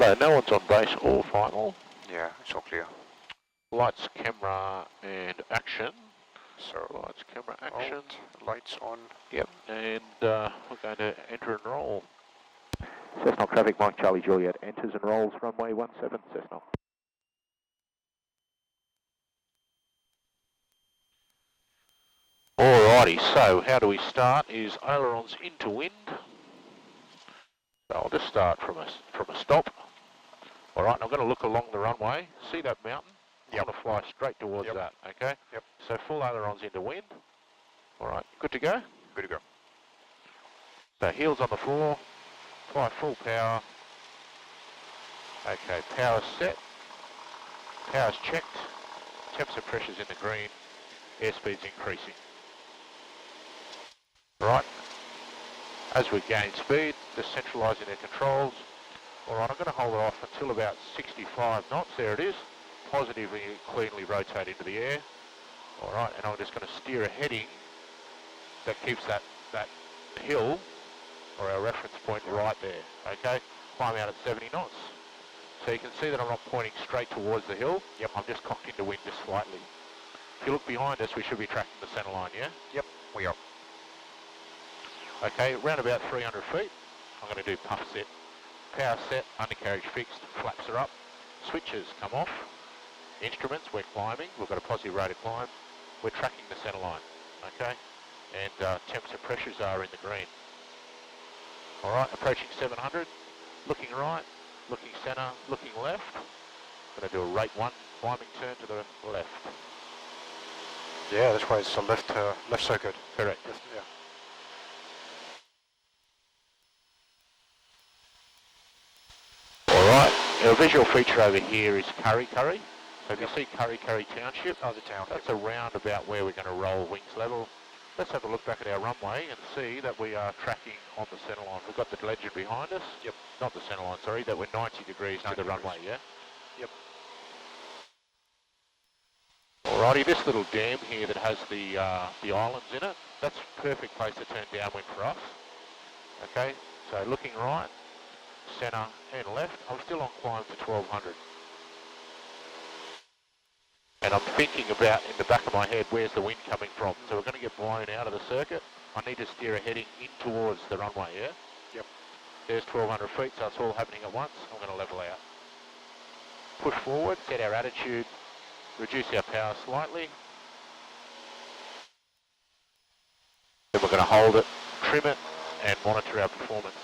Righto, no one's on base or final. Yeah, it's all clear. Lights, camera, and action. So, Lights, camera, action. alt, lights on. Yep, and we're going to enter and roll. Cessnock traffic, Mike Charlie Juliet enters and rolls runway 17, Cessnock. Alrighty, so how do we start is ailerons into wind. So I'll just start from a stop. Alright, I'm going to look along the runway. See that mountain? Yep. I'm going to fly straight towards that, okay? Yep. So full ailerons into wind. Alright, good to go? Good to go. So heels on the floor, fly full power. Okay, power's set. Power's checked. Temps and pressures in the green. Airspeed's increasing. Right, as we gain speed, just centralising our controls. Alright, I'm going to hold it off until about 65 knots, there it is. Positively and cleanly rotate into the air. Alright, and I'm just going to steer a heading that keeps that hill, or our reference point, right there, okay? Climb out at 70 knots. So you can see that I'm not pointing straight towards the hill. Yep, I'm just cocked into wind just slightly. If you look behind us, we should be tracking the centre line, yeah? Yep, we are. Okay, around about 300 feet, I'm going to do puff set. Power set, undercarriage fixed, flaps are up, switches come off, instruments, we're climbing, we've got a positive rate of climb, we're tracking the centre line, okay? And temps and pressures are in the green. Alright, approaching 700, looking right, looking centre, looking left. Going to do a rate 1 climbing turn to the left. Yeah, that's why it's a left circuit. Correct. Yeah. Alright, our visual feature over here is Curry. So if you see Curry Township, Oh, the town. that's around about where we're going to roll wings level. Let's have a look back at our runway and see that we are tracking on the centre line. We've got the legend behind us. Yep. Not the centre line, sorry, that we're 90 degrees to the runway, yeah? Yep. Alrighty, this little dam here that has the islands in it, that's a perfect place to turn downwind for us. Okay, so looking right, centre and left, I'm still on climb to 1200. And I'm thinking about, in the back of my head, where's the wind coming from? So we're going to get blown out of the circuit. I need to steer a heading in towards the runway, yeah? Yep. There's 1200 feet, so it's all happening at once. I'm going to level out. Push forward, set our attitude, reduce our power slightly. Then we're going to hold it, trim it, and monitor our performance.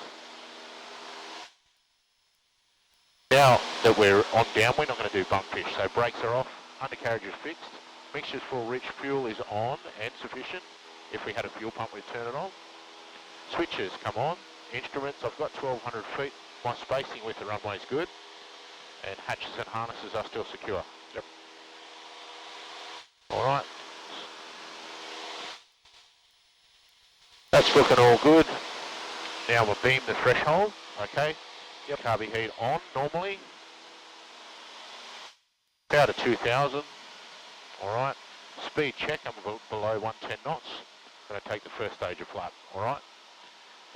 Now that we're on downwind, I'm going to do bump fish. So brakes are off, undercarriage is fixed, mixture's full rich, fuel is on and sufficient. If we had a fuel pump, we'd turn it on. Switches come on, instruments, I've got 1200 feet, my spacing with the runway is good, and hatches and harnesses are still secure. Yep. Alright. That's looking all good. Now we'll beam the threshold, okay? Yep. Carby heat on normally. Power to 2000. Alright. Speed check, I'm below 110 knots. I'm going to take the first stage of flap, alright?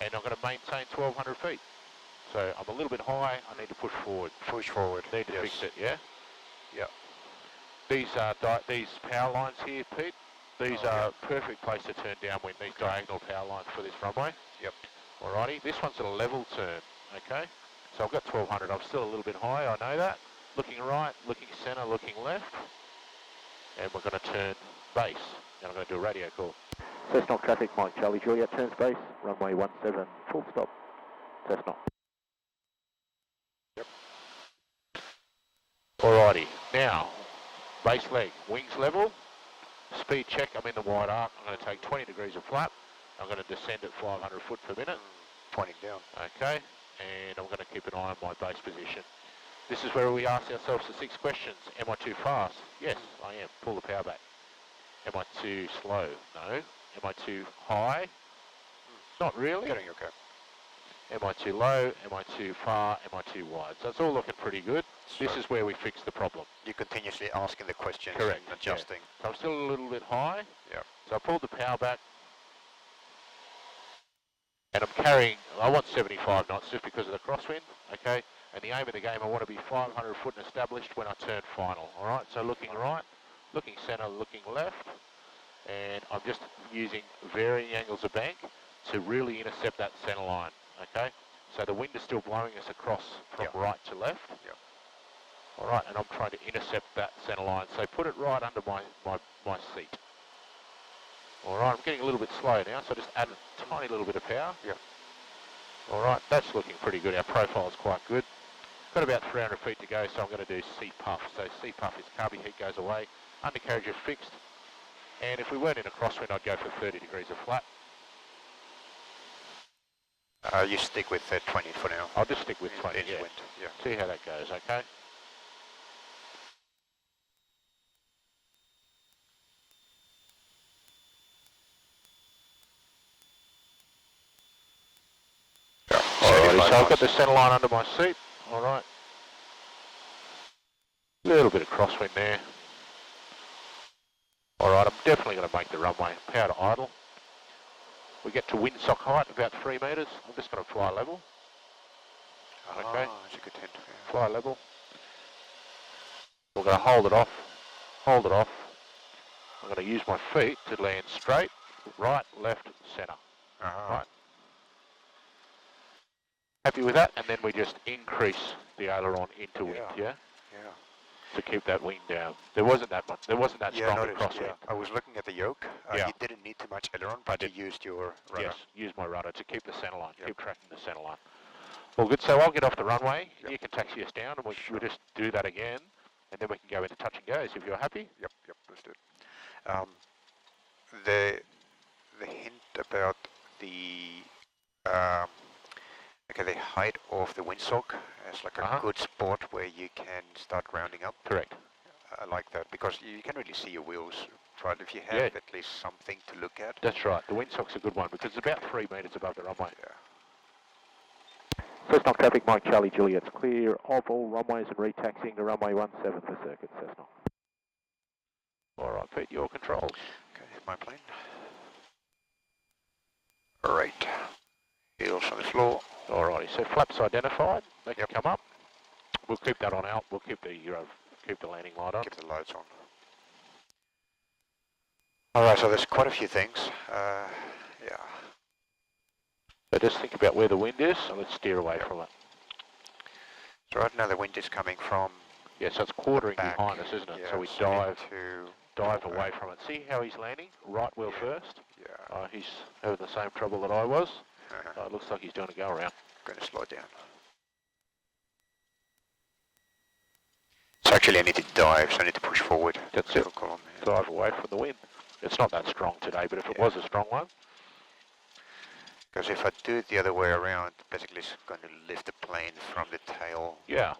And I'm going to maintain 1200 feet. So I'm a little bit high, I need to push forward. Push forward. Need to fix it, yeah? Yeah. These power lines here, Pete, these are perfect place to turn downwind, these diagonal power lines for this runway. Yep. Alrighty, this one's a level turn, okay? So I've got 1200, I'm still a little bit high, I know that. Looking right, looking centre, looking left. And we're going to turn base. And I'm going to do a radio call. Cessnock traffic, Mike Charlie Juliet turns base, runway 17, full stop, Cessnock. Yep. Alrighty, now, base leg, wings level, speed check, I'm in the wide arc, I'm going to take 20 degrees of flap, I'm going to descend at 500 foot per minute. Pointing down. Okay, and I'm going to keep an eye on my base position. This is where we ask ourselves the 6 questions. Am I too fast? Yes, I am. Pull the power back. Am I too slow? No. Am I too high? Not really. Getting okay. Am I too low? Am I too far? Am I too wide? So it's all looking pretty good. Sure. This is where we fix the problem. You're continuously asking the questions. Correct. And adjusting. Yeah. So I'm still a little bit high. Yeah. So I pulled the power back. And I'm carrying, I want 75 knots just because of the crosswind, okay? And the aim of the game, I want to be 500 foot and established when I turn final. All right, so looking right, looking centre, looking left, and I'm just using varying angles of bank to really intercept that centre line. Okay, so the wind is still blowing us across from right to left. All right, and I'm trying to intercept that centre line. So put it right under my seat. All right, I'm getting a little bit slow now, so just add a tiny little bit of power. All right, that's looking pretty good. Our profile is quite good. Got about 300 feet to go, so I'm going to do CTAF. So CTAF is carby heat goes away, undercarriage are fixed, and if we weren't in a crosswind, I'd go for 30 degrees of flat. You stick with 20 for now. I'll just stick with 20, Wind. See how that goes, okay? Alrighty, so I've got the centre line under my seat. Alright. Little bit of crosswind there. Alright, I'm definitely going to make the runway. Power to idle. We get to windsock height, about 3 metres. I'm just going to fly level. Okay. That's a good hint. Fly level. We're going to hold it off. Hold it off. I'm going to use my feet to land straight, right, left, centre. Right. Happy with that? And then we just increase the aileron into wind, to keep that wing down. There wasn't that much. There wasn't that strong a crosswind. I was looking at the yoke. You didn't need too much aileron, but you used your rudder. Yes, use my rudder to keep the centre line, keep tracking the centre line. Well, good. So I'll get off the runway. You can taxi us down, and we'll just do that again, and then we can go into touch and goes if you're happy. Yep, let's do it. The hint about the the height of the windsock is like a good spot where you can start rounding up. Correct. I like that because you can really see your wheels, right? If you have at least something to look at. That's right. The windsock's a good one because it's about 3 metres above the runway. Cessnock traffic, Mike Charlie Juliet. Clear of all runways and retaxiing to runway 17 for circuit, Cessnock. All right, Pete, your controls. Okay, my plane. Right. Heels on the floor. Alrighty, so flaps identified. They can come up. We'll keep that on out. We'll keep the landing light on. Keep the lights on. All right, so there's quite a few things. So just think about where the wind is, and let's steer away from it. So right now the wind is coming from. Yeah, so it's quartering back behind us, isn't it? Yeah, so we dive away from it. See how he's landing? Right wheel first. Yeah. He's having the same trouble that I was. It looks like he's doing a go around. Going to slow down. So actually I need to dive, so I need to push forward. That's it. Dive away from the wind. It's not that strong today, but if it was a strong one. Because if I do it the other way around, basically it's going to lift the plane from the tail. Yeah.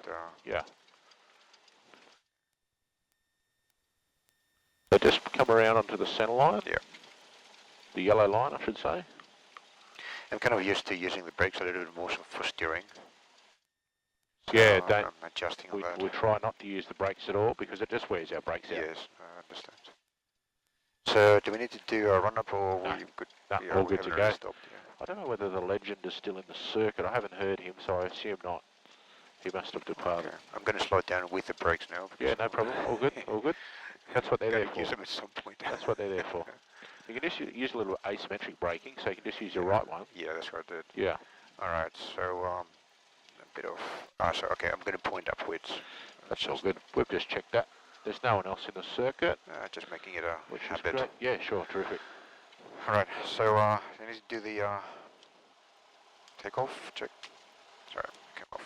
So just come around onto the centre line. Yeah. The yellow line, I should say. I'm kind of used to using the brakes a little bit more for steering. So I'm adjusting on that. We try not to use the brakes at all because it just wears our brakes out. Yes, I understand. So do we need to do a run-up or are we good? All good to go. Stopped, I don't know whether the legend is still in the circuit. I haven't heard him, so I assume not. He must have departed. Okay. I'm going to slow it down with the brakes now. Yeah, no problem. All good. All good. That's what they're there for. Use them at some point. That's what they're there for. You can just use a little asymmetric braking, so you can just use your right one. Yeah, that's what I did. Yeah. All right, so a bit of. Okay, I'm going to point upwards. That's all good. We've just checked that. There's no one else in the circuit. Just making it a which habit. Is great. Yeah, sure, terrific. All right, so I need to do the takeoff check. Sorry, came off.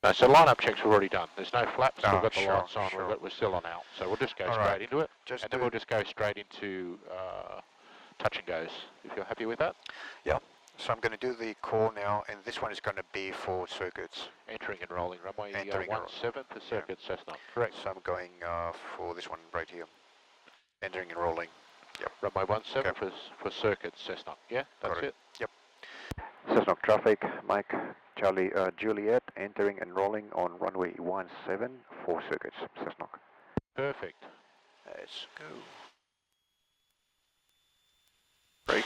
No, so line-up checks we've already done. There's no flaps, we've got the lights on, we're still on out. So we'll just go straight into it, and then we'll just go straight into touch and goes, if you're happy with that. Yeah, so I'm going to do the call now, and this one is going to be for circuits. Entering and rolling, runway 17 for circuit, Cessnock. Correct. So I'm going for this one right here. Entering and rolling. Yep. Runway 17 for circuit, Cessnock. Yeah, that's it. Yep. Cessnock traffic, Mike Charlie Juliet, entering and rolling on runway 17 for circuits, Cessnock. Perfect. Let's go. Brake.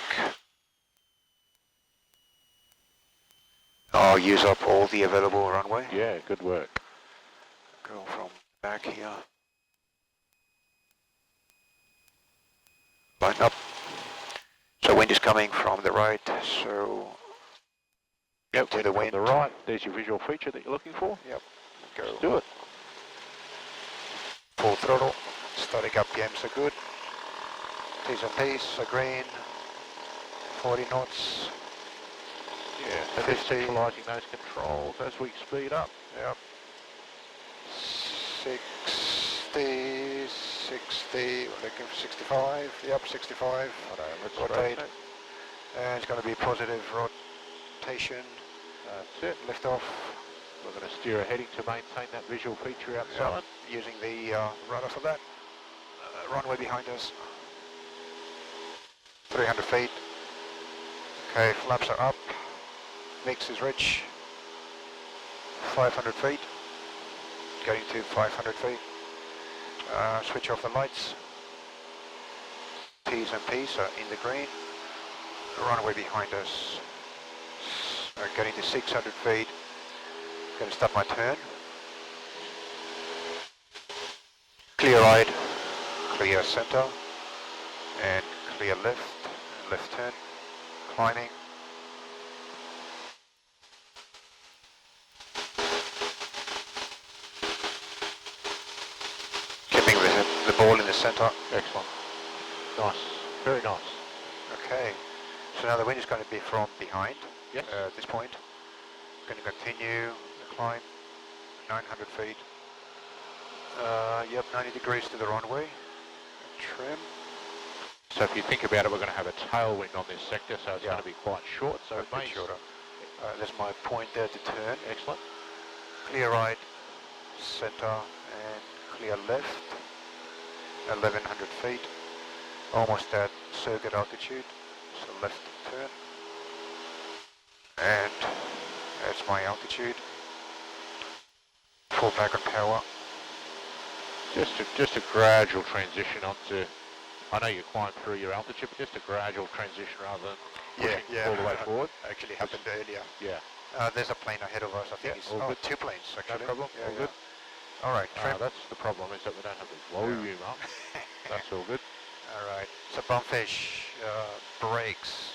Oh, use up all the available runway. Yeah, good work. Go from back here. Line up. So wind is coming from the right, so Yep, to the from wind. the right, there's your visual feature that you're looking for. Yep, go. Let's do it. Full throttle, static RPMs are good. T's and P's are green. 40 knots. Yeah, so 50. just centralising those controls as we speed up. Yep. 60, 60, we're looking for 65. Yep, 65. Let's Rotate. rotate. And it's going to be positive rotation. That's it. Lift off. We're going to steer a heading to maintain that visual feature outside. Using the rudder for that. Runway behind us. 300 feet. Okay, flaps are up. Mix is rich. 500 feet. Going to 500 feet. Switch off the lights. T's and P's are in the green. Runway behind us. Getting to 600 feet. Going to start my turn. Clear right, clear center, and clear left, left turn, climbing. Keeping the ball in the center. Excellent. Nice. Very nice. Okay, so now the wind is going to be from behind. Yes. At this point. Going to continue the climb, 900 feet. Yep, 90 degrees to the runway. Trim. So if you think about it, we're going to have a tailwind on this sector, so it's Yeah. going to be quite short. So A it bit may shorter. There's my point there to turn. Excellent. Clear right, center, and clear left. 1100 feet. Almost at circuit altitude. So left turn. And that's my altitude. Full back on power. Just a gradual transition onto. I know you climb through your altitude, but just a gradual transition rather than pushing all the way forward. Actually happened earlier. Yeah. There's a plane ahead of us. I think Yeah, it's all good. 2 planes actually. No problem. Yeah, All good. All right, trim. That's the problem, is that we don't have the volume up. That's all good. All right. So bumpfish, brakes,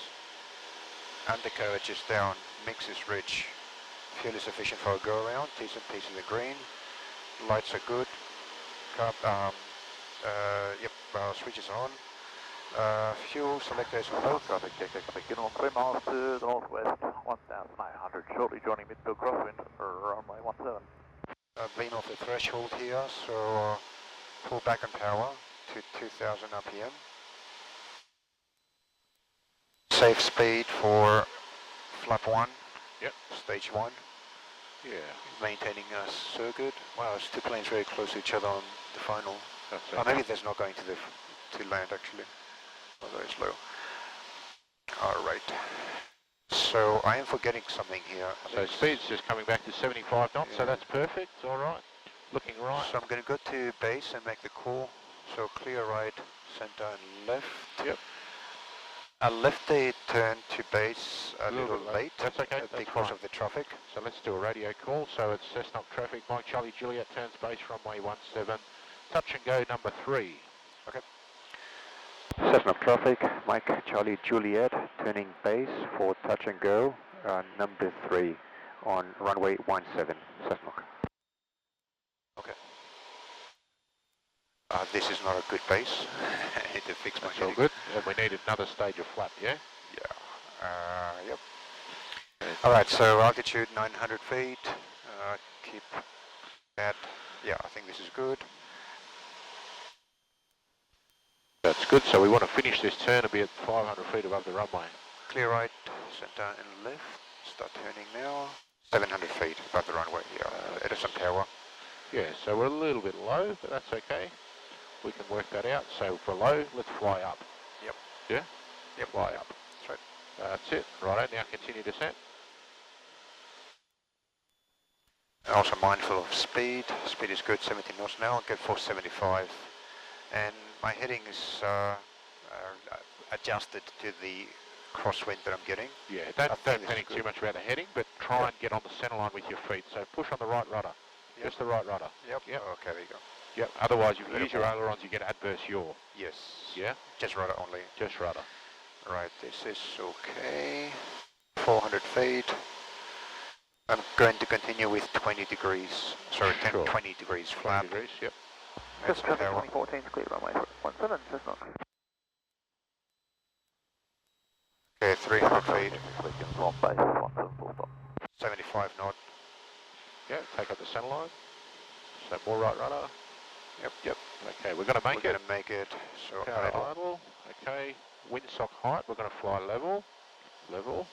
undercarriage is down, mix is rich, fuel is sufficient for a go around. T's and P's in the green. Lights are good. Switches on. Fuel selector is on. Traffic check, begin on 3 miles to the northwest, 1,900, shortly joining midfield crosswind for runway 17. Been off the threshold here, so pull back on power to 2000 RPM. Safe speed for flap 1. Yep. Stage 1. Yeah. Maintaining a circuit. Wow, it's 2 planes very close to each other on the final. That's Oh, okay. maybe there's not going to land actually. Oh, very slow. All right. So I am forgetting something here. So speed's just coming back to 75 knots, so Yeah. that's perfect. All right. Looking right. So I'm going to go to base and make the call. So clear right, center, and left. Yep. I left the turn to base a little bit late. That's okay. That's because fine. of the traffic. So let's do a radio call. So it's Cessnock traffic, Mike Charlie Juliet, turns base, runway 17, touch and go number 3. Cessnock traffic, Mike Charlie Juliet, turning base for touch and go, number 3 on runway 17, Cessnock. This is not a good base. I need to fix my That's all heading. good. And we need another stage of flap, yeah? Yeah. Yep. All right, so altitude 900 feet. Keep that. Yeah, I think this is good. That's good. So we want to finish this turn to be at 500 feet above the runway. Clear right, center and left. Start turning now. 700 feet above the runway. Yeah, it is some power. Yeah, so we're a little bit low, but that's okay. We can work that out. So for low, let's fly up. Yep. Yeah? Yep. Fly up. That's right. That's it. Righto, now continue descent. Also mindful of speed. Speed is good, 70 knots an hour. Get 475. And my heading is adjusted to the crosswind that I'm getting. Yeah, I don't think this is panic good. too much about the heading, but try and get on the centre line with your feet. So push on the right rudder, just the right rudder. Yep. Yep. Okay, there you go. Yep. Otherwise, if you Little use your more. ailerons, you get adverse yaw. Yes. Yeah. Just rudder only. Just rudder. Right, this is okay. 400 feet. I'm going to continue with 20 degrees. Sorry, 10, Sure. 20 degrees 20 flap. degrees. Yep. That's Just traffic power. 2014 is clear, runway 17, Cessnock. Okay, 300 feet. Lincoln's long base, 17 full stop. 75 knot. Yeah. Take up the centre line. So more right rudder. Yep. Yep. Okay, we're going to make We're it. going to make it. So Power idle. idle. Okay. Windsock height. We're going to fly level. Level.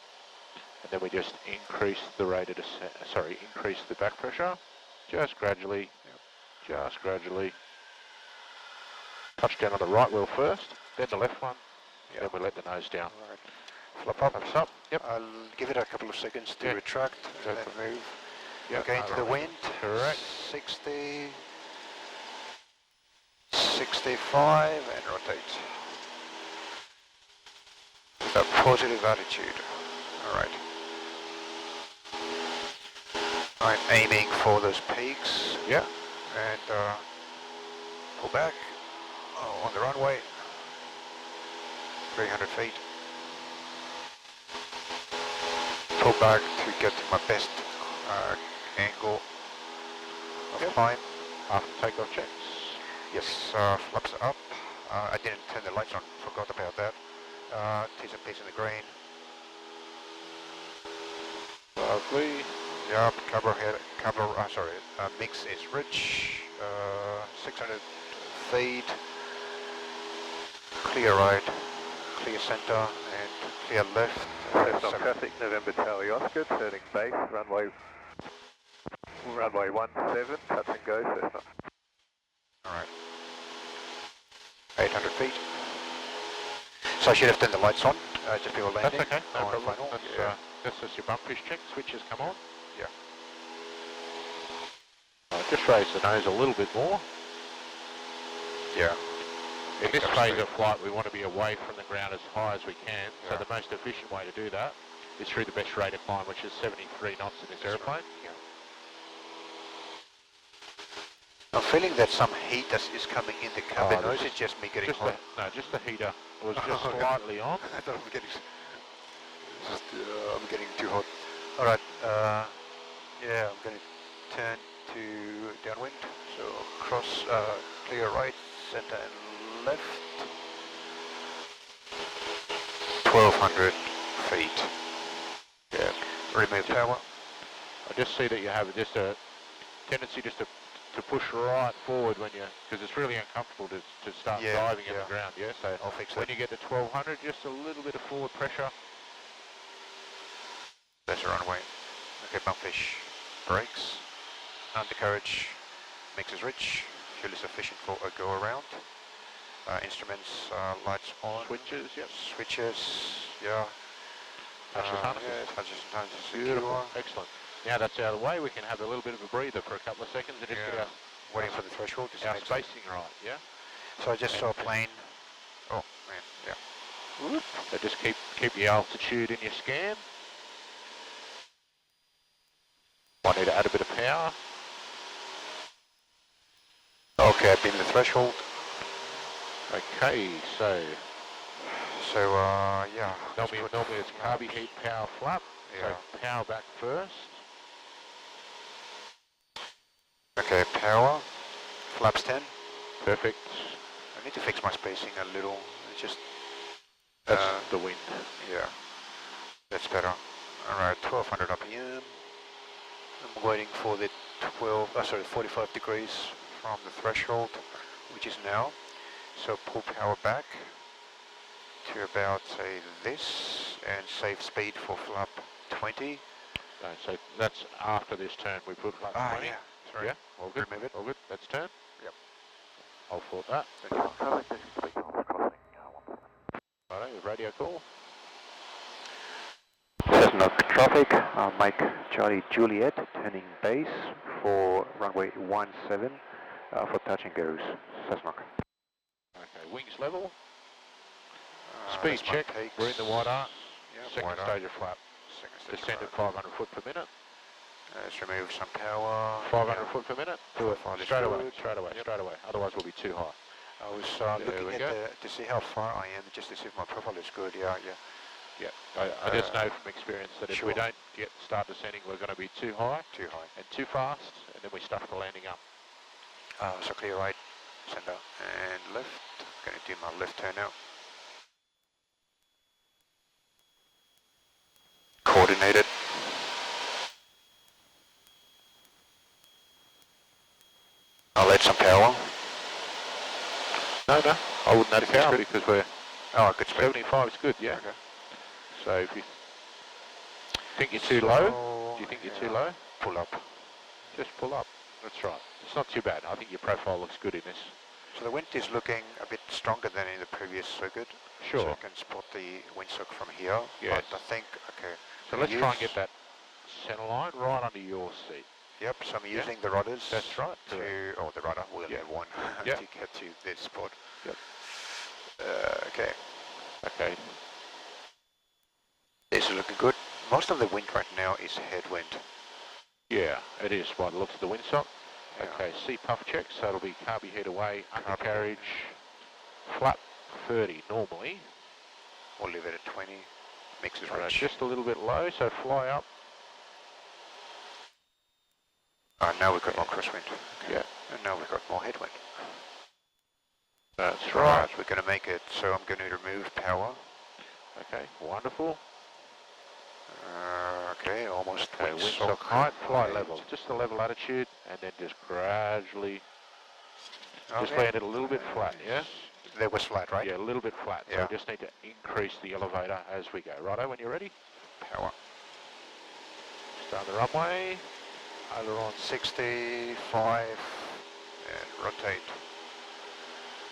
And then we just increase the rate of descent. Sorry, increase the back pressure. Just gradually. Yep. Just gradually. Touch down on the right wheel first, then the left one. Yep. Then we let the nose down. Right. Flap up. Flaps up. Yep. I'll give it a couple of seconds to Yeah. retract Go and then for move. Yep. Okay, into the wind. Correct. 60. 65 and rotate. With a positive attitude. Alright. I'm aiming for those peaks Yeah. and pull back on the runway. 300 feet. Pull back to get to my best angle of Yep. climb. After takeoff checks. Yes, flaps are up. I didn't turn the lights on, forgot about that. T's and P's in the green. Lovely. Yep, mix is rich. 600 feet. Clear right, clear center, and clear left. Cessnock traffic, November Charlie Oscar, turning base, runway 17, touch and go, Cessna. Alright. 800 feet. So I should have turned the lights on, just before That's landing. okay. No on problem. final. That's, Yeah. that's just your bump fish check. Switches come on. Yeah. Just raise the nose a little bit more. Yeah. In this Up phase straight. of flight, we want to be away from the ground as high as we can. Yeah. So the most efficient way to do that is through the best rate of climb, which is 73 knots in this aeroplane. Yeah. I'm feeling that some heat is coming in the cabin, or is it just me getting hot? Just the heater was just Okay. slightly on. I thought I'm getting, I'm getting too hot. All right, yeah, I'm going to turn to downwind. So cross, clear right, center and left. 1200 feet. Yeah, remove power. I just see that you have just a tendency just to push right forward when you, because it's really uncomfortable to start Yeah, diving in yeah. the ground, yeah? So I'll fix when that. you get to 1200, just a little bit of forward pressure. That's the runway. Okay, bump fish. Brakes. Undercarriage. Mix is rich. Fuel is sufficient for a go around. Instruments, lights on. Switches, yep. Switches, yeah. Touches harnesses. Yeah, touches and harnesses. Beautiful, Secure. excellent. Now that's out of the way, we can have a little bit of a breather for a couple of seconds and just Yeah. get Waiting for the threshold. Just our makes spacing right, yeah? So I just saw a And- plane. Oh, man, yeah. So just keep your altitude in your scan. Might need to add a bit of power. Okay, I've been the threshold. Okay, so So, yeah. normally it's carby heat power flap. Yeah. So power back first. Okay, power. Flaps 10. Perfect. I need to fix my spacing a little. It's just, That's the wind. yeah, that's better. Alright, 1200 RPM. I'm waiting for the 45 degrees from the threshold, which is now. So pull power back to about, say, this, and save speed for flap 20. No, so that's after this turn we put flap 20. yeah, sorry. Yeah, all good. Remove it. All good. That's turn. Yep. I'll fault that. Traffic, this is speaking on the crossing, 17. Righto, with radio call. Cessnock traffic, Mike Charlie Juliet, turning base for runway 17 for touch and goes, Cessnock. Okay, wings level. That's Speed my check. peaks. We're in the white arc. second wider. stage of flap. Second stage Descend at flap. 500 foot per minute. Let's remove some power. 500 foot per minute. Do it Profile is straight away, good. straight away, Yep. straight away. Otherwise we'll be too high. I was There looking we at go. to see how far I am, just to see if my profile is good. Yeah. Yeah, I just know from experience that if we Sure. don't start descending, we're going to be too high Too high. and too fast, and then we stuff the landing up. So clear right, center, and left. Going to do my left turn now. Coordinated. I'll add some power. No, I wouldn't add a power because we're Oh, good speed. 75 is good, yeah. Okay. So if you think you're too low, do you think you're too low? Pull up. Just pull up. That's right. It's not too bad. I think your profile looks good in this. So the wind is looking a bit stronger than in the previous circuit. Sure. So you can spot the windsock from here. Yes. But I think, okay. So let's try and get that center line right under your seat. Yep, so I'm using the rudders. That's right. The rudder, we'll Yeah. have one Yeah. to get to this spot. Yep. Okay. Okay. This is looking good. Most of the wind right now is headwind. Yeah, it is by the looks of the windsock. Yeah. Okay, sea puff check, so it'll be carby head away, Carby undercarriage, flap 30 normally. We'll leave it at 20. Mixes Right, rich. just a little bit low, so fly up. Now we've got more crosswind. Okay. Yeah. And now we've got more headwind. That's right. We're going to make it, so I'm going to remove power. Okay, wonderful. Okay, almost Okay, windsock height, fly level, just a level attitude, and then just gradually, just land it a little bit flat, yeah? That was flat, right? Yeah, a little bit flat, so Yeah. we just need to increase the elevator as we go. Righto, when you're ready, Power. start the runway, aileron 65, and rotate.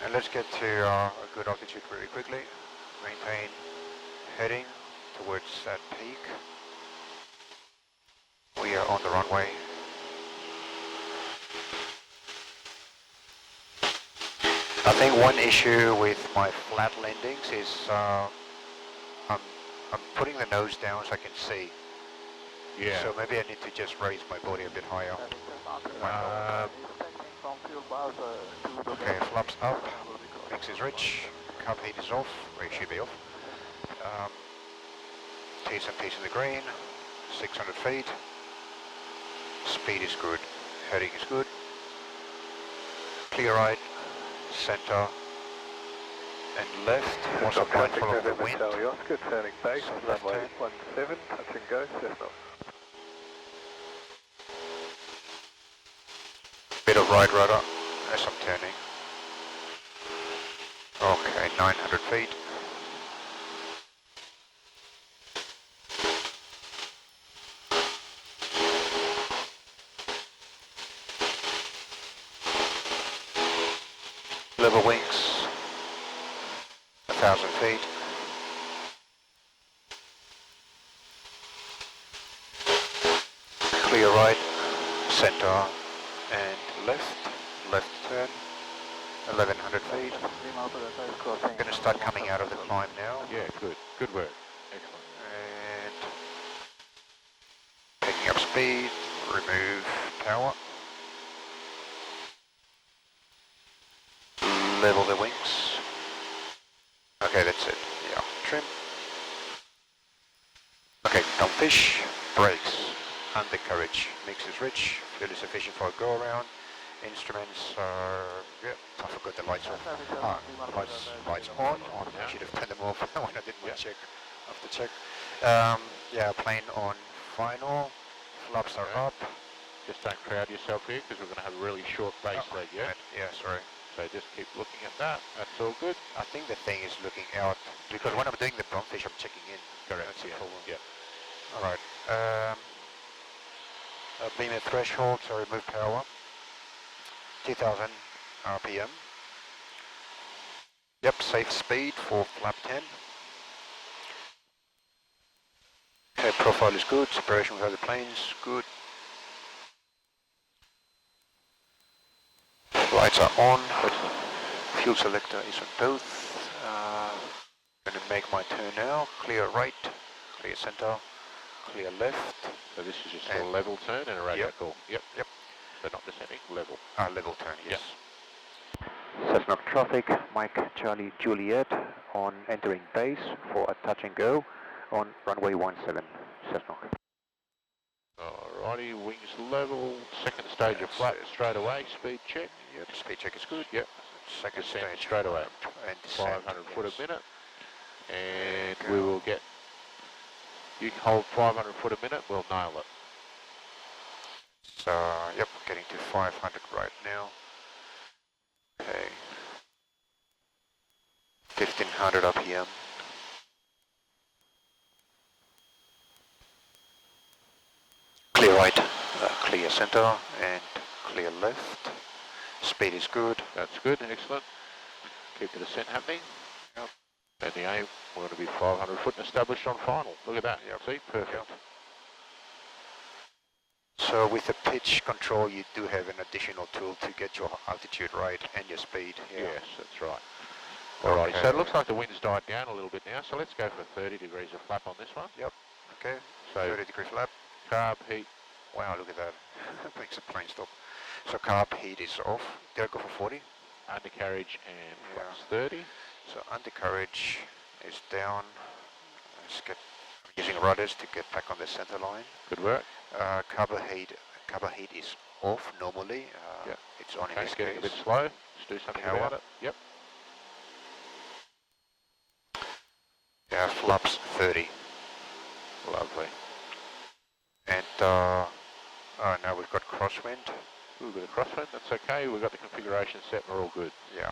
And let's get to a good altitude very quickly. Maintain heading towards that peak. We are on the runway. I think one issue with my flat landings is I'm putting the nose down so I can see. yeah. So maybe I need to just raise my body a bit higher. Okay, flaps up, mix is rich, carb heat is off, or it should be off. T's and P's in the green, 600 feet. Speed is good, heading is good. Clear right, center, and left. Also mindful of the wind. Oscar, turning base, So left runway turn. 17, touch and go, Cessnock. Bit of right rudder as I'm turning. Okay, 900 feet. Level wings, 1,000 feet. Clear right, center, and left turn, 1,100 feet. I'm going to start coming out of the climb now. Yeah, good work, excellent. And picking up speed, remove power. Level the wings. Okay, that's it. Yeah, trim. Okay, downfish, brakes, undercarriage, mix is rich, fuel is sufficient for a go around. Instruments are, yeah, I forgot the lights off. Lights on. I should have turned them off when I did my check, after check. Yeah, plane on final, flaps are up. Just don't crowd yourself here because we're going to have a really short base leg, yeah? Yeah, sorry. So just keep looking at that, that's all good. I think the thing is looking out, because when I'm doing the bombfish, I'm checking in. Correct, That's the yeah. problem. Yeah. Alright. Beam at threshold, so remove power. 2000 RPM. Yep, safe speed for flap 10. Okay, profile is good, separation with other planes, good. Lights are on. Fuel selector is on both. Going to make my turn now. Clear right, clear center, clear left. So this is just a And- level turn and a radio Yep. call. Yep. Yep. So not descending, level. Level turn, yes. Cessnock traffic, Mike Charlie Juliet on entering base for a touch and go on runway 17, Cessnock. Alrighty, wings level, second stage of Yes, flap yes. straight away, speed check. Yep, speed check is good. Yep. Second Descent stage straight away. And descent, 500 foot yes. a minute. And There you we go. will get, you can hold 500 foot a minute, we'll nail it. So, yep, getting to 500 right now. Okay. 1500 RPM. Clear right, clear center, and clear left. Speed is good. That's good, excellent. Keep the descent happening. Yep. And the aim, we're going to be 500 foot and established on final. Look at that. Yep. See, perfect. Yep. So with the pitch control, you do have an additional tool to get your altitude right and your speed. Yeah. Yes, that's right. Alrighty, Okay. so it looks like the wind's died down a little bit now, so let's go for 30 degrees of flap on this one. Okay. So 30-degree flap. carb heat, Wow, look at that. Makes the plane stop. So carb heat is off. Did I go for 40? undercarriage and Yeah. flaps 30. So undercarriage is down. Let's get, I'm using rudders to get back on the center line. Good work. Carb heat is off normally. Yeah. It's on in Okay, this getting a case. bit slow. Let's do something Power. about it. Yep. Yeah, flaps 30. Lovely. And now we've got crosswind. Ooh, bit of crosswind, that's okay. We've got the configuration set, we're all good. Yeah.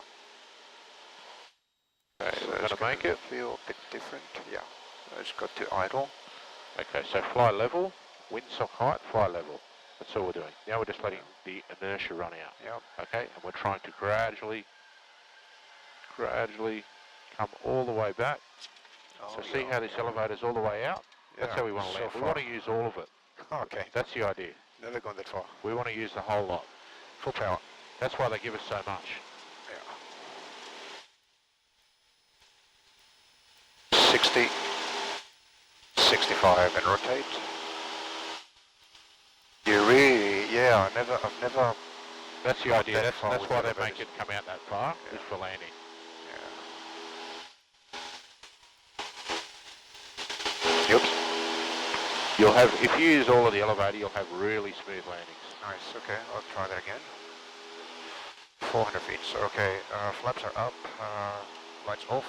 Okay, So we're it's going to make it. feel a bit different. Yeah. It's got to idle. Okay, so fly level, windsock height, fly level. That's all we're doing. Now we're just letting the inertia run out. Yep. Okay, and we're trying to gradually come all the way back. So see how this elevator's all the way out? That's how we want to so land. We far. want to use all of it. Okay. That's the idea. Never gone that far. We want to use the whole lot. Full power. That's why they give us so much. Yeah. 60, 65 and rotate. You really, yeah, I've never, That's the Not idea. that That's far with why they elevators. make it come out that far, Yeah. is for landing. yeah. Oops. You'll have, if you use all of the elevator, you'll have really smooth landings. Nice, okay, I'll try that again. 400 feet, so okay, flaps are up, lights off.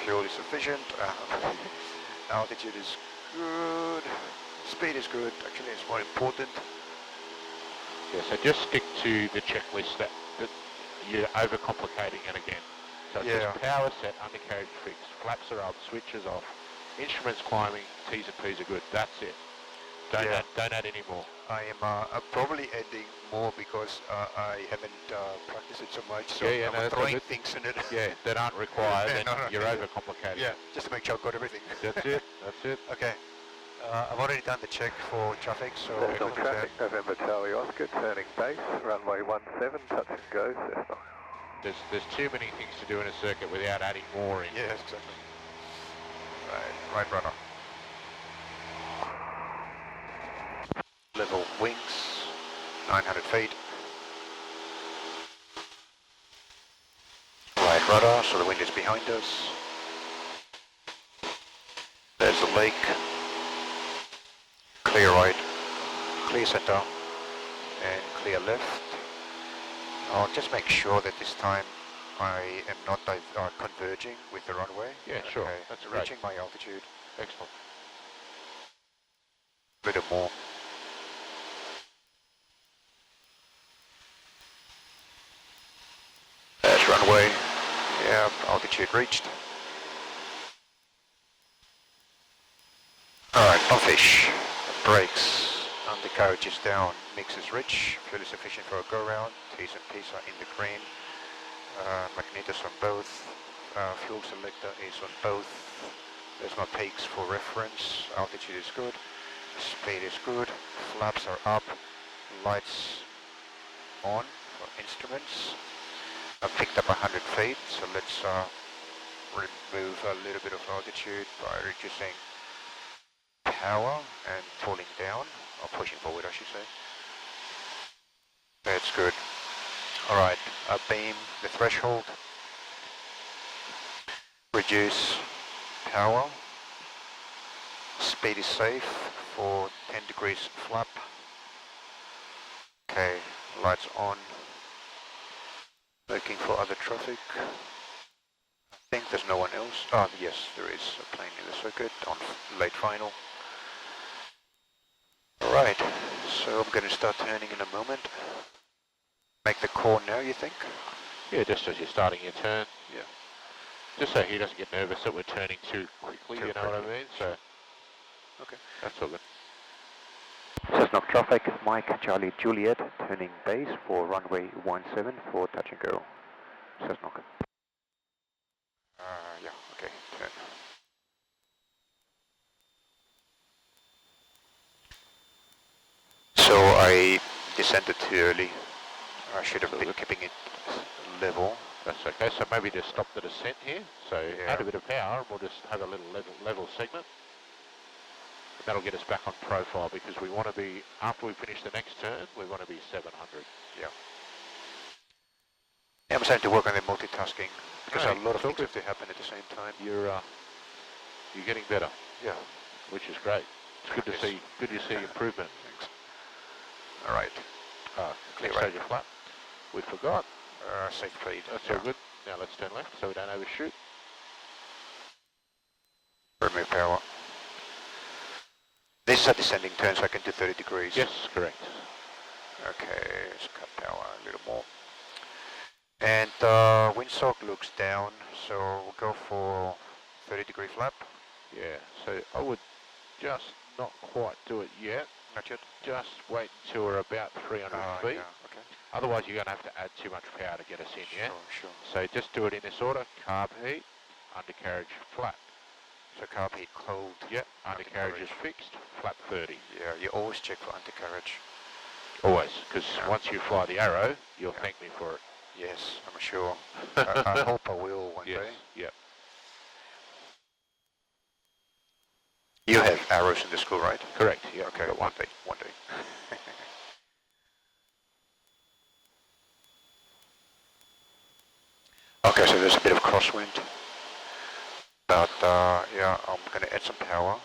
Fuel is sufficient, altitude is good, speed is good, actually it's more important. Yeah, so just stick to the checklist that you're overcomplicating it again. So it's Yeah. just power set, undercarriage fixed, flaps are up, switches off, instruments climbing, T's and P's are good. That's it. Don't Yeah. add any more. I am probably adding more because I haven't practiced it so much, so Yeah, no, I'm that's throwing good. things in it. Yeah, that aren't required, Yeah, and no, you're yeah. overcomplicating. Yeah, just to make sure I've got everything. That's it. That's it. Okay, I've already done the check for traffic, so Cessnock good with traffic, November Charlie Oscar, turning base, runway 17, touch and go, Cessnock. There's too many things to do in a circuit without adding more in. that. Yes, exactly. Right rudder. Level wings, 900 feet. Right rudder, so the wind is behind us. There's the lake. Clear right, clear center, and clear left. I'll just make sure that this time I am not converging with the runway. Yeah, sure. Okay, That's great. reaching my altitude. Excellent. A bit more. That's runway. Yeah, altitude reached. Alright, fish. Brakes. Undercarriage is down. Mix is rich. Fuel is sufficient for a go-round. T's and P's are in the green. Magnetos on both. Fuel selector is on both. There's no peaks for reference. Altitude is good. Speed is good. Flaps are up. Lights on for instruments. I've picked up 100 feet, so let's remove a little bit of altitude by reducing power and pulling down, or pushing forward I should say. That's good. Alright, beam the threshold, reduce power, speed is safe for 10 degrees flap. Okay, lights on, looking for other traffic. I think there's no one else. Oh yes, there is a plane in the circuit on late final. Alright, so I'm going to start turning in a moment. Make the call now, you think? Yeah, just as you're starting your turn. Yeah. Just so he doesn't get nervous that we're turning too quickly, you know what I mean? So, okay. That's all good. Cessnock traffic, Mike Charlie Juliet, turning base for runway 17 for touch and go. Cessnock. Yeah, okay, turn. So I descended too early. I should have been keeping it level. That's okay, so maybe just stop the descent here. So Yeah. add a bit of power and we'll just have a little level segment. That'll get us back on profile because we want to be, after we finish the next turn, we want to be 700. Yeah. Yeah, I'm starting to work on the multitasking because Okay, a lot of so things have to happen at the same time. You're getting better, Yeah. which is great. It's good to Yes. see. Good to see improvement. Thanks. All right. Clear Next right. stage of flap. We forgot. Safe speed. That's yeah. all good. Now let's turn left so we don't overshoot. Remove power. This is a descending turn, so I can do 30 degrees. Yes, correct. Okay, let's cut power a little more. And windsock looks down, so we'll go for 30-degree flap. Yeah. So I would just not quite do it yet. Not yet. Just wait until we're about 300 feet. Yeah, okay. Otherwise, you're going to have to add too much power to get us in. Yeah. Sure. So just do it in this order: carb heat, undercarriage flat. So carb heat cold. Yep. Undercarriage is fixed. Flap 30. Yeah, you always check for undercarriage. Always, because Yeah. once you fly the arrow, you'll Yeah. thank me for it. Yes, I'm sure. I hope I will one Yes. day. Yep. You have arrows in the school, right? Correct. Yeah. Okay, Got one day. Okay, so there's a bit of crosswind. But yeah, I'm gonna add some power.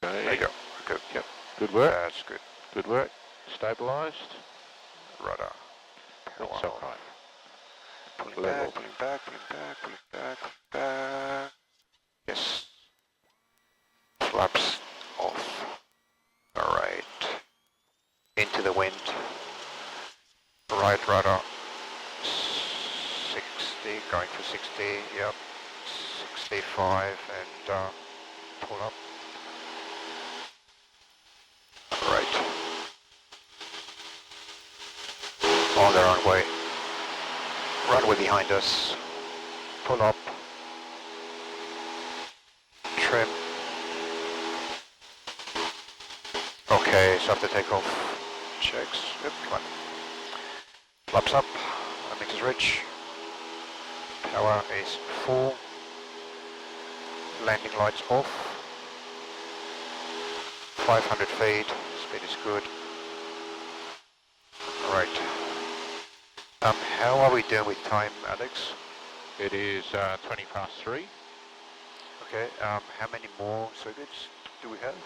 Okay. There you go. Good. Yep. Good work. That's good. Good work. Stabilised. Rudder. Power. That's all right. Pulling Level. back, pulling back, pulling back, pulling back, pulling back. Yes. Flaps off. Alright. Into the wind. Right rudder. 60, going for 60, yep. 65 and pull up. Right. On the runway. Runway behind us. Pull up. Trim. Okay, so after takeoff, checks. Yep, come on. Flaps up. Mix is rich. Power is full. Landing lights off. 500 feet. Speed is good. Alright. How are we doing with time, Alex? It is 20 past 3. Okay. How many more circuits do we have?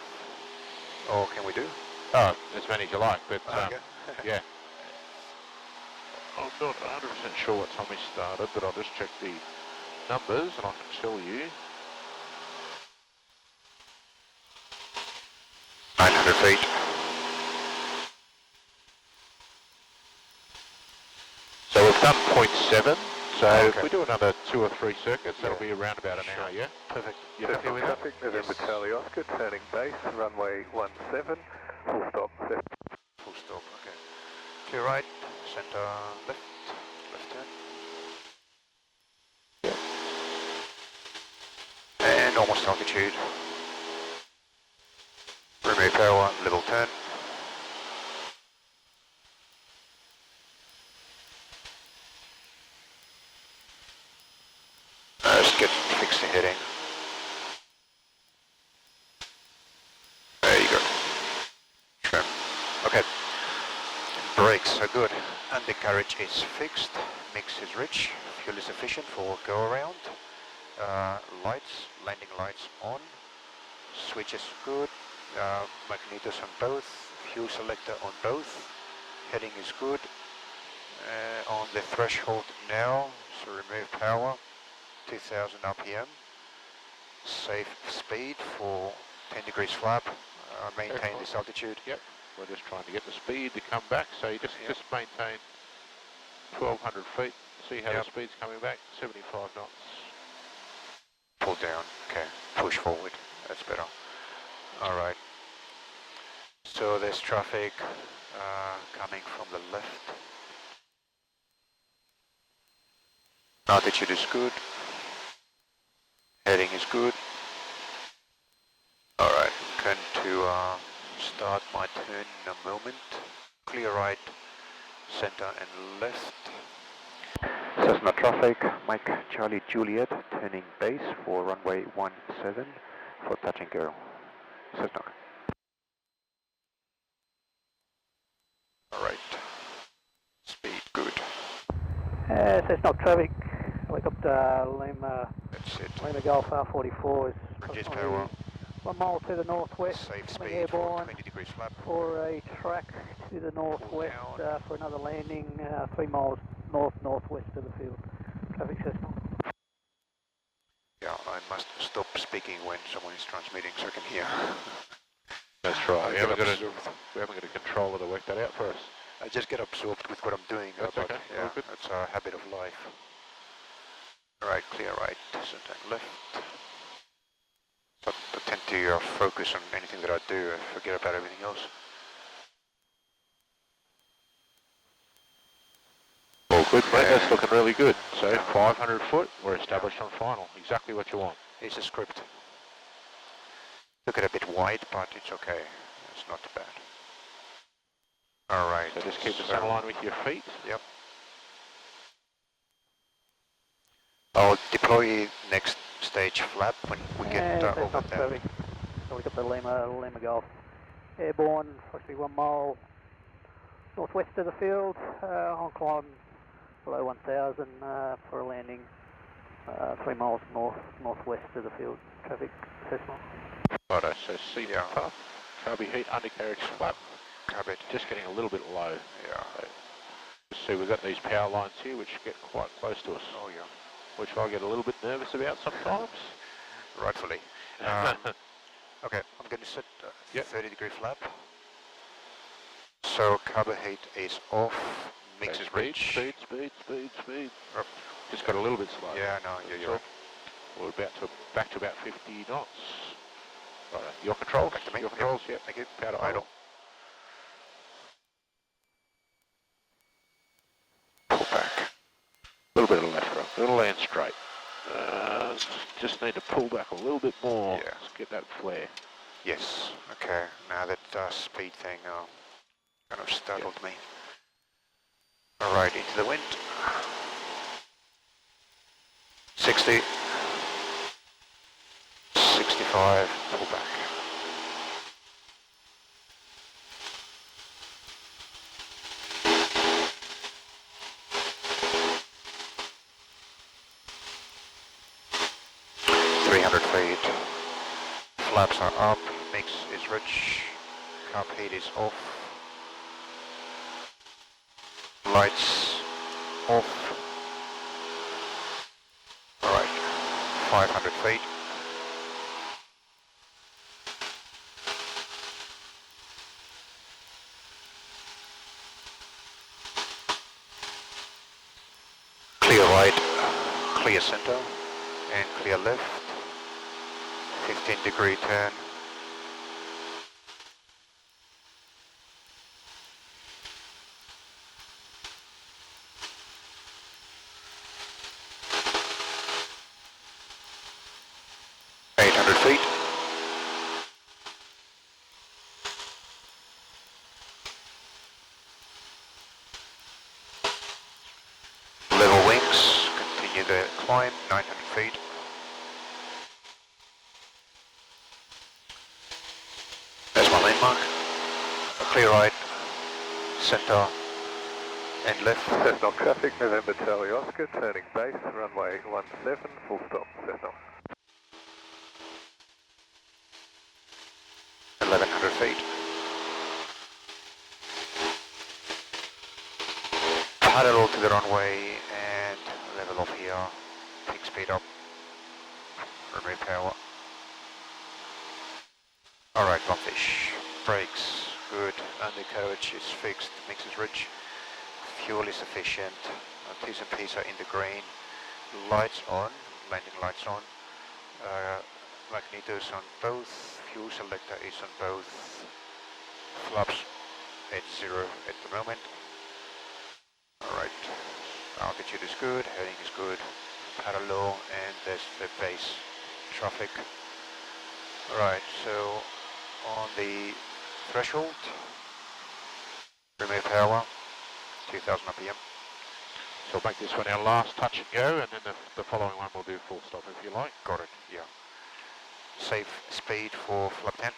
Or can we do? Oh, as many as you like, but Okay. yeah. I'm not 100% sure what time we started, but I'll just check the numbers and I can tell you. 900 feet. So we've done 0.7, so Okay. if we do another 2 or 3 circuits, that'll Yeah. be around about an hour, yeah? Perfect. You happy with that? Traffic, November Yes. Charlie Oscar, turning base, runway 17, full stop. Full stop, okay. Clear right, center left, left turn. And almost altitude. Remove power, level turn. Okay. Brakes are good. Undercarriage is fixed. Mix is rich. Fuel is efficient for go around. Lights, landing lights on. Switch is good. Magnetos on both. Fuel selector on both. Heading is good. On the threshold now, so remove power. 2000 RPM. Safe speed for 10 degrees flap. Maintain Excellent. this altitude. Yep. We're just trying to get the speed to come back, so you just maintain 1200 feet. See how the speed's coming back. 75 knots. Pull down. Okay. Push forward. That's better. All right. So there's traffic coming from the left. Altitude is good. Heading is good. All right. I'm going to start my turn in a moment. Clear right, center and left. Cessna traffic, Mike Charlie Juliet, turning base for runway 17 for touch and go. Cessnock. All right. Speed good. Cessnock traffic, helicopter Lima, That's it. Lima Golf R44 is Reduce approximately power. 1 mile to the northwest, Safe coming speed for airborne 20 degrees flap. for a track to the northwest for another landing 3 miles northwest of the field. Traffic Cessnock. Yeah, I must stop speaking when someone is transmitting so I can hear. That's right. We haven't got absorbed. a controller to work that out for us. I just get absorbed with what I'm doing. That's but okay. yeah, All good. that's a habit of life. Right, clear right, center and left. But I tend to focus on anything that I do. I forget about everything else. All good, mate. That's looking really good. So 500 foot, we're established on final. Exactly what you want. Here's the script. Look at a bit wide, but it's okay. It's not too bad. All right. So just keep the center line with your feet. Yep. I'll deploy next stage flap when we get over Cessnock that. traffic, helicopter Lima Golf, airborne, approximately 1 mile northwest of the field, on climb below 1000 for a landing 3 miles northwest of the field. Traffic Cessnock. Righto, so CTAF, carby heat, undercarriage flap. Carbet. Just getting a little bit low. Yeah. So, see, we've got these power lines here which get quite close to us. Oh yeah. Which I get a little bit nervous about sometimes. Rightfully. Okay, I'm going to set 30 degree flap. So carbo heat is off. Mix is rich. Speed. Just got a little bit slow. Yeah, no, you're right. We're back to about 50 knots. Right, your controls. Back to me. Your controls, Yep. yeah. Thank you. Power to Idle. Pull back. A little bit of left, right. It'll land straight. Just need to pull back a little bit more. Yeah. Let's get that flare. Yes. Okay. Now that speed thing kind of startled me. All right, into the wind. 60. 65. Pull back. Flaps are up, mix is rich, carb heat is off, lights off. Alright, 500 feet. Clear right, clear center, and clear left. 15 degree turn. Feet. Level wings, continue the climb, 900 feet. There's my landmark. Clear right, center and left. Cessnock traffic, November Charlie Oscar, turning base, runway 17, full stop, Cessnock. 1100 feet. Parallel to the runway and level off here. Pick speed up. Runway power. Alright, Bumpfish. Brakes, good. Undercarriage is fixed. Mix is rich. Fuel is efficient. T's and P's are in the green. Lights on. Landing lights on. Magnetos on both. Fuel selector is on both. Flaps at 0 at the moment. Alright. Altitude is good. Heading is good. Parallel, and there's the base traffic. Alright, so on the threshold, remove power, 2000 RPM. So we'll make this one our last touch and go, and then the following one we'll do full stop if you like. Got it, yeah. Safe speed for flap 10.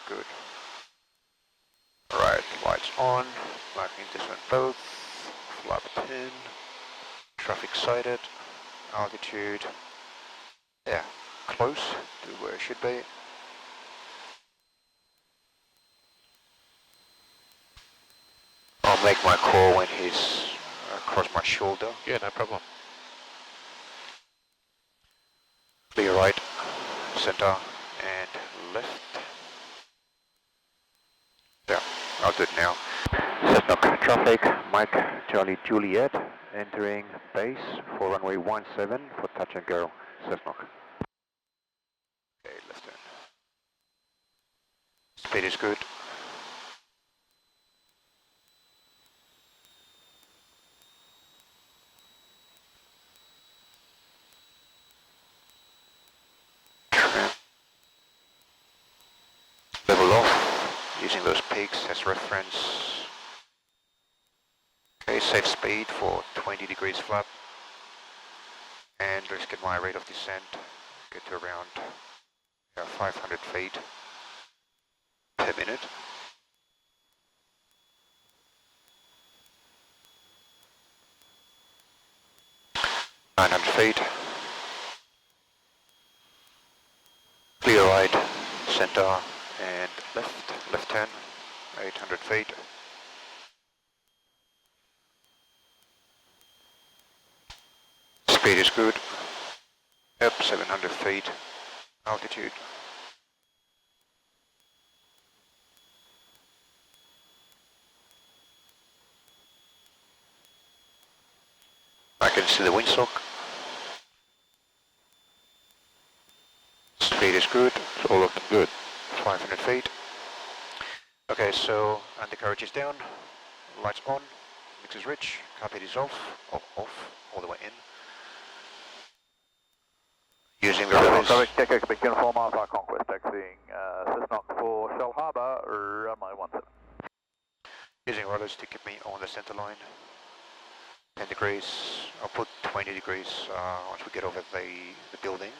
Very good. Alright, lights on, marking this one both, flap 10, traffic sighted, altitude, yeah, close to where it should be. I'll make my call when he's across my shoulder. Yeah, no problem. Clear right, center, and left. Yeah, I'll do it now. Cessnock traffic, Mike Charlie Juliet, entering base for runway 17 for touch and go, Cessnock. Okay, left turn. Speed is good. Level off, using those peaks as reference. Okay, safe speed for 20 degrees flap. And let's get my rate of descent, get to around 500 feet per minute. Feet. Clear right, center and left turn, 800 feet. Speed is good, up 700 feet, altitude. I can see the windsock. Speed is good, It's all looking good. 500 feet. Okay, so undercarriage is down, lights on, mix is rich, carpet is off, all the way in. Using the runways. Check Quebec Uniform Alpha Conquest, taxiing Cessnock for Shell Harbour, runway 17. Using rudders to keep me on the center line. 10 degrees, I'll put 20 degrees once we get over the building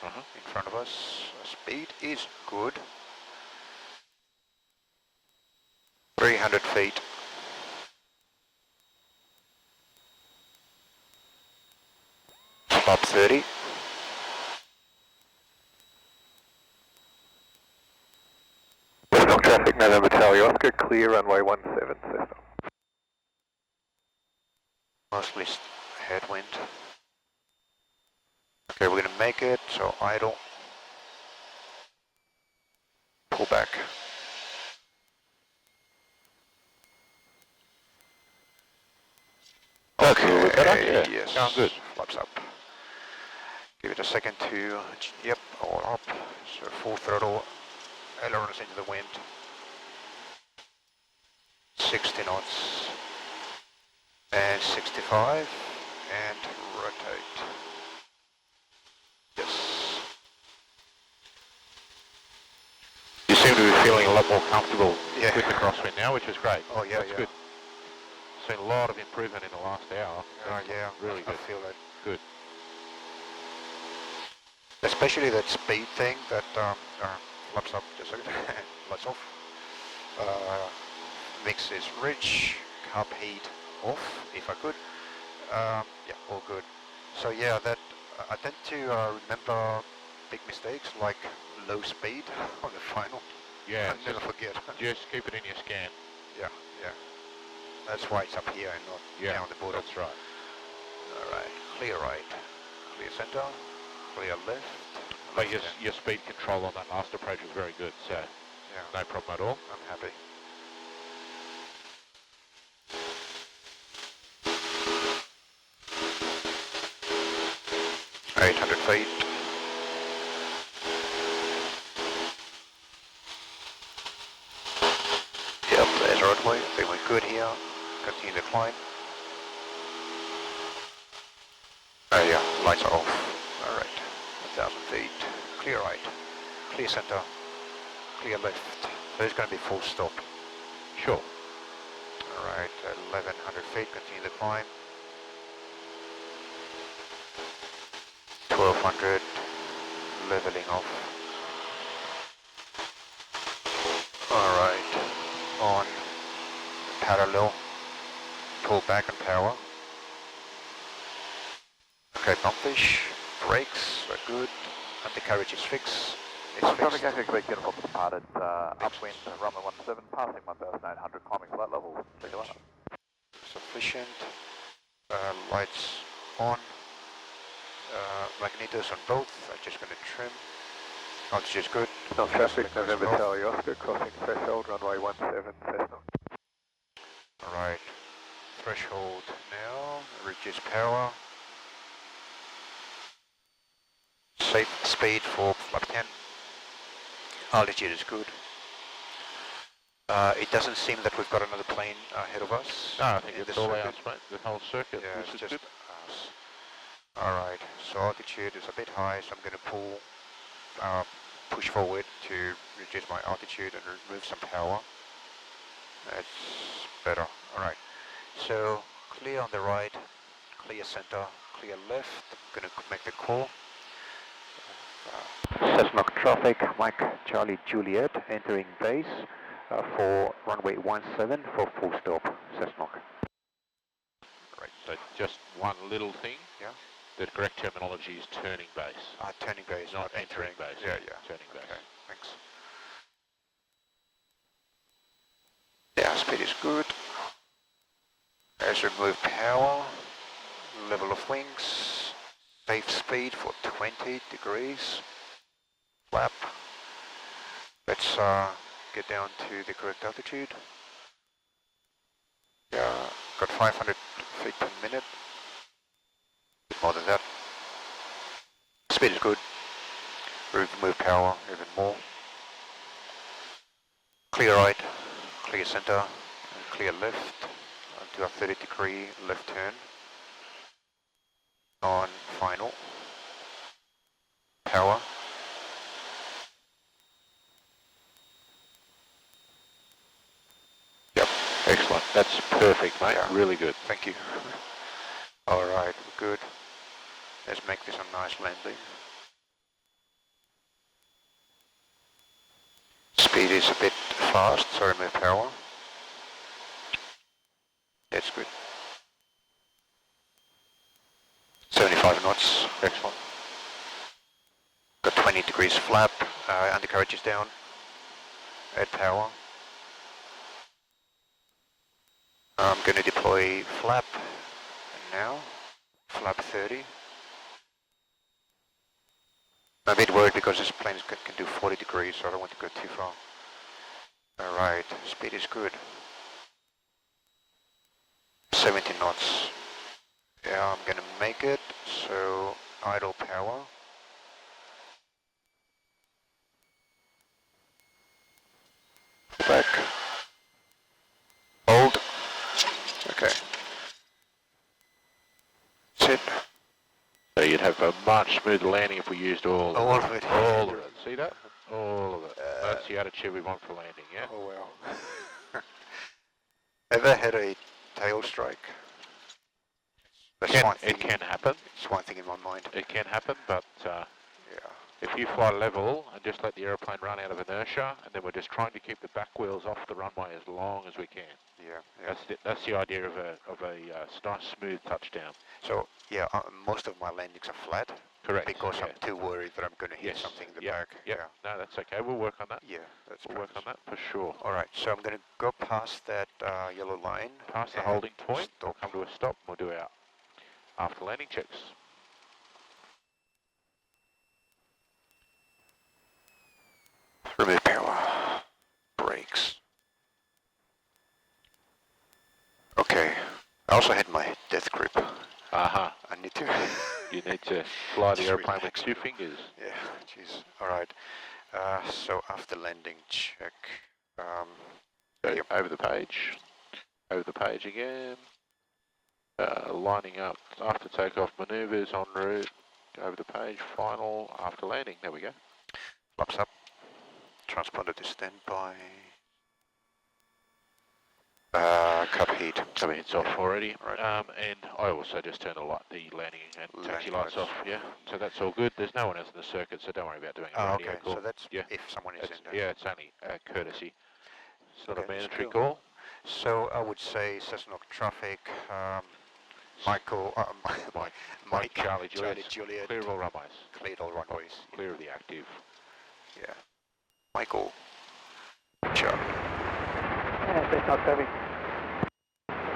in front of us. Speed is good. 300 feet. Flap 30. Cessnock traffic, November Charlie Oscar, clear runway 17, Cessnock. Mostly headwind. Okay, we're gonna make it, so idle. Pull back. Okay, better? Yes. Sounds good. Flaps up. Give it a second to, yep, all up. So full throttle, ailerons into the wind. 60 knots. And 65, and rotate. Yes. You seem to be feeling a lot more comfortable Yeah. with the crosswind now, which is great. Oh yeah, That's yeah. good. Seen a lot of improvement in the last hour. Yeah, Really I good. feel that. Good. Especially that speed thing that flaps up, just a second, lights off. mix is rich, carb heat off if I could. Yeah, all good. So yeah, that I tend to remember big mistakes like low speed on the final. Yeah, I never forget. just keep it in your scan. Yeah, yeah. That's why it's up here and not down the bottom. That's right. Alright, clear right, clear center, clear left. But your speed control on that last approach was very good, so Yeah, no problem at all. I'm happy. feet. Yep, there's roadway. I think we're good here. Continue the climb. Oh yeah, lights are off. Alright, 1,000 feet. Clear right. Clear center. Clear left. So it's going to be full stop. Sure. Alright, 1,100 feet. Continue the climb. 1,200. Leveling off. Alright, on parallel. Pull back and power. Okay, bumpfish, brakes are good, undercarriage is fixed. Traffic active clear, uniform departed, upwind, runway 17, passing 1,800, climbing flat level, check it out. Sufficient, lights on, magnetos on both, I'm just going to trim. Altitude is good. No traffic, November Charlie Oscar, crossing threshold, runway 17, Cessna. Alright, threshold now, reduce power. Safe speed for flight 10. Altitude is good. It doesn't seem that we've got another plane ahead of us. No, I think in it's this all circuit. ours, mate, the whole circuit, Yeah, which it's is just good. us. Alright, so altitude is a bit high, so I'm going to pull, push forward to reduce my altitude and remove some power. That's better. Alright, so clear on the right, clear center, clear left. I'm going to make the call. Cessnock traffic, Mike Charlie Juliet entering base for runway 17 for full stop, Cessnock. Right, so just one little thing. Yeah. The correct terminology is turning base. Turning base, Not not entering entering. base. Yeah, yeah. Turning base. Okay, thanks. Yeah, speed is good. Let's remove power. Level of wings. Safe speed for 20 degrees. Flap. Let's get down to the correct altitude. Yeah, got 500 feet per minute. Bit more than that. Speed is good. Remove power even more. Clear right, clear center, and clear left. Onto a 30-degree left turn. On final. Power. Yep. Excellent. That's perfect, mate. Yeah. Really good. Thank you. Alright, we're good. Let's make this a nice landing. Speed is a bit fast, so remove power. That's good. 75 knots, excellent. Got 20 degrees flap, undercarriage is down. Add power. I'm going to deploy flap now. Flap 30. I'm a bit worried because this plane can do 40 degrees, so I don't want to go too far. Alright, speed is good. 70 knots. Yeah, I'm gonna make it, so idle power. Back. Hold. Okay. Sit. So you'd have a much smoother landing if we used all of it. All of it. See that? All of it. That's the attitude we want for landing, yeah? Oh well. Ever had a tail strike? That's one thing. It can happen. It's one thing in my mind. It can happen, but Yeah. If you fly level and just let the aeroplane run out of inertia, and then we're just trying to keep the back wheels off the runway as long as we can. Yeah, yeah. That's the idea of a nice smooth touchdown. So yeah, most of my landings are flat. Correct. Because yeah. I'm too worried that I'm going to hit something in the back. Yeah. No, that's okay. We'll work on that. Yeah, that's We'll work on that for sure. All right. So I'm going to go past that yellow line. Past the holding point. Stop. We'll come to a stop. And we'll do our after landing checks. Remove power. Brakes. Okay. I also had my death grip. Aha. I need to. You need to fly the Just airplane relax. with 2 fingers. Yeah, jeez. All right. So after landing check. Go over the page. Over the page again. Lining up after takeoff maneuvers en route. Over the page. Final after landing. There we go. Flaps up. Transponder to standby. Cup heat. So it's off already. Right. And I also just turned the landing and taxi Landing lights off. Yeah. So that's all good. There's no one else in the circuit, so don't worry about doing a Oh, radio okay. call. So that's if someone is in there. Yeah, it's only a courtesy. It's not Okay, a that's mandatory cool. call. So I would say Cessnock traffic, Michael, Mike Charlie Charlie Juliet. Juliet, Clear all runways. cleared all runways. Clear of the active. Yeah. Michael. Charlie. Yeah, Cessnock traffic.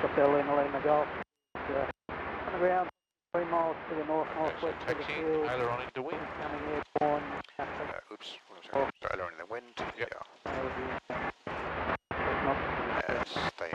PFL Lima Golf. On the ground, 3 miles to the north-northwest of the Taxiing, field. aileron into wind. Coming airborne. Oops. What was that? Aileron in the wind. Yep. Yeah. Stay